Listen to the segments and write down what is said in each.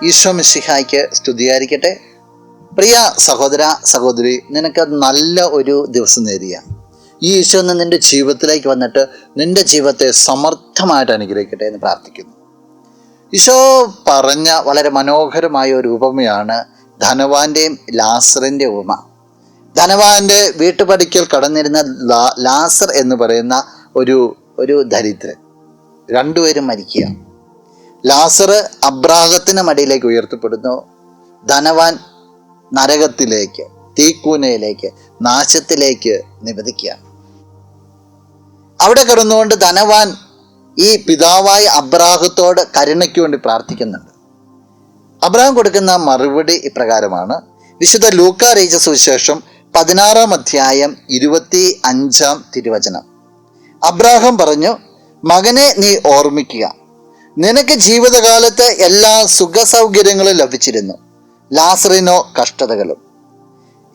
ഈശോ മിശിഹായ്ക്ക് സ്തുതിയായിരിക്കട്ടെ. പ്രിയ സഹോദര സഹോദരി, നിനക്ക് നല്ല ഒരു ദിവസം നേരിയ ഈ ഈശോ ഒന്ന് നിൻ്റെ ജീവിതത്തിലേക്ക് വന്നിട്ട് നിൻ്റെ ജീവിതത്തെ സമർത്ഥമായിട്ട് അനുഗ്രഹിക്കട്ടെ എന്ന് പ്രാർത്ഥിക്കുന്നു. ഈശോ പറഞ്ഞ വളരെ മനോഹരമായ ഒരു ഉപമയാണ് ധനവാന്റെയും ലാസറിൻ്റെ ഉപമ. ധനവാന്റെ വീട്ടുപടിക്കൽ കടന്നിരുന്ന ലാസർ എന്ന് പറയുന്ന ഒരു ദരിദ്രൻ, രണ്ടുപേരും മരിക്കുക. ലാസർ അബ്രാഹത്തിന് മടിയിലേക്ക് ഉയർത്തപ്പെടുന്നു. ധനവാൻ നരകത്തിലേക്ക്, തീക്കൂനയിലേക്ക്, നാശത്തിലേക്ക് നിവദിക്കുകയാണ്. അവിടെ കിടന്നുകൊണ്ട് ധനവാൻ ഈ പിതാവായ അബ്രാഹത്തോട് കരുണയ്ക്ക് വേണ്ടി പ്രാർത്ഥിക്കുന്നുണ്ട്. അബ്രാഹം കൊടുക്കുന്ന മറുപടി ഇപ്രകാരമാണ്. വിശുദ്ധ ലൂക്കാ അറിയിച്ച സുവിശേഷം 16-ാം അധ്യായം 25-ാം തിരുവചനം. അബ്രാഹം പറഞ്ഞു, മകനെ നീ ഓർമ്മിക്കുക, നിനക്ക് ജീവിതകാലത്ത് എല്ലാ സുഖസൗകര്യങ്ങളും ലഭിച്ചിരുന്നു, ലാസറിനോ കഷ്ടതകളും.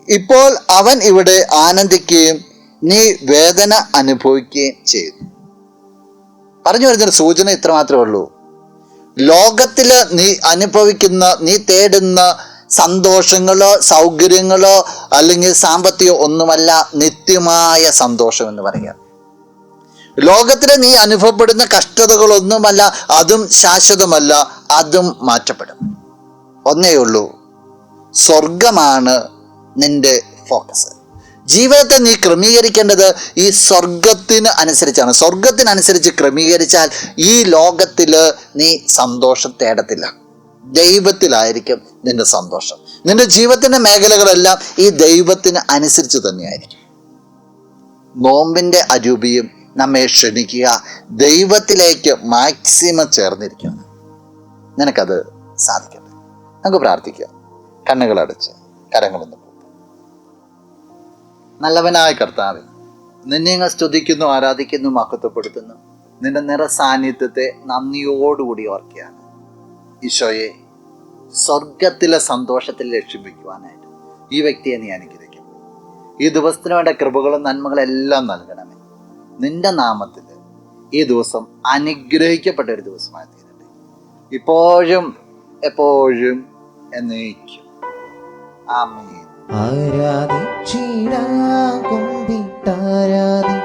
ഇപ്പോൾ അവൻ ഇവിടെ ആനന്ദിക്കുകയും നീ വേദന അനുഭവിക്കുകയും ചെയ്യുന്നു. പറഞ്ഞു വരുന്നൊരു സൂചന ഇത്ര മാത്രമേ ഉള്ളൂ. ലോകത്തില് നീ അനുഭവിക്കുന്ന, നീ തേടുന്ന സന്തോഷങ്ങളോ സൗകര്യങ്ങളോ അല്ലെങ്കിൽ സാമ്പത്തികം ഒന്നുമല്ല നിത്യമായ സന്തോഷം എന്ന് പറയുക. ലോകത്തിൽ നീ അനുഭവപ്പെടുന്ന കഷ്ടതകളൊന്നുമല്ല, അതും ശാശ്വതമല്ല, അതും മാറ്റപ്പെടും. ഒന്നേ ഉള്ളൂ, സ്വർഗമാണ് നിന്റെ ഫോക്കസ്. ജീവിതത്തെ നീ ക്രമീകരിക്കേണ്ടത് ഈ സ്വർഗത്തിന് അനുസരിച്ചാണ്. സ്വർഗത്തിനനുസരിച്ച് ക്രമീകരിച്ചാൽ ഈ ലോകത്തിൽ നീ സന്തോഷം തേടത്തില്ല, ദൈവത്തിലായിരിക്കും നിന്റെ സന്തോഷം. നിന്റെ ജീവിതത്തിൻ്റെ മേഖലകളെല്ലാം ഈ ദൈവത്തിന് അനുസരിച്ച് തന്നെയായിരിക്കും. നോമ്പിൻ്റെ അരൂപിയും നമ്മെ ക്ഷണിക്കുക ദൈവത്തിലേക്ക് മാക്സിമം ചേർന്നിരിക്കണം. നിനക്കത് സാധിക്കട്ടെ. നമുക്ക് പ്രാർത്ഥിക്കാം. കണ്ണുകളടച്ച് കരങ്ങളൊന്ന്. നല്ലവനായ കർത്താവേ, നിന്നെ ഞങ്ങൾ സ്തുതിക്കുന്നു, ആരാധിക്കുന്നു, മഹത്വപ്പെടുത്തുന്നു. നിന്റെ നിറസാന്നിധ്യത്തെ നന്ദിയോടുകൂടി ഓർക്കുകയാണ്. ഈശോയെ, സ്വർഗത്തിലെ സന്തോഷത്തിൽ ലക്ഷ്യപ്പിക്കുവാനായിട്ട് ഈ വ്യക്തിയെ നീ അനുഗ്രഹിക്കും. ഈ ദിവസത്തിന് വേണ്ട കൃപകളും നന്മകളെല്ലാം നൽകണമേ. നിന്റെ നാമത്തിൽ ഈ ദിവസം അനുഗ്രഹിക്കപ്പെട്ട ഒരു ദിവസമായി തീരട്ടെ, ഇപ്പോഴും എപ്പോഴും എന്നേക്കും. ആമേൻ. ആരാധിച്ചിടാകും വിട്ടാരാധി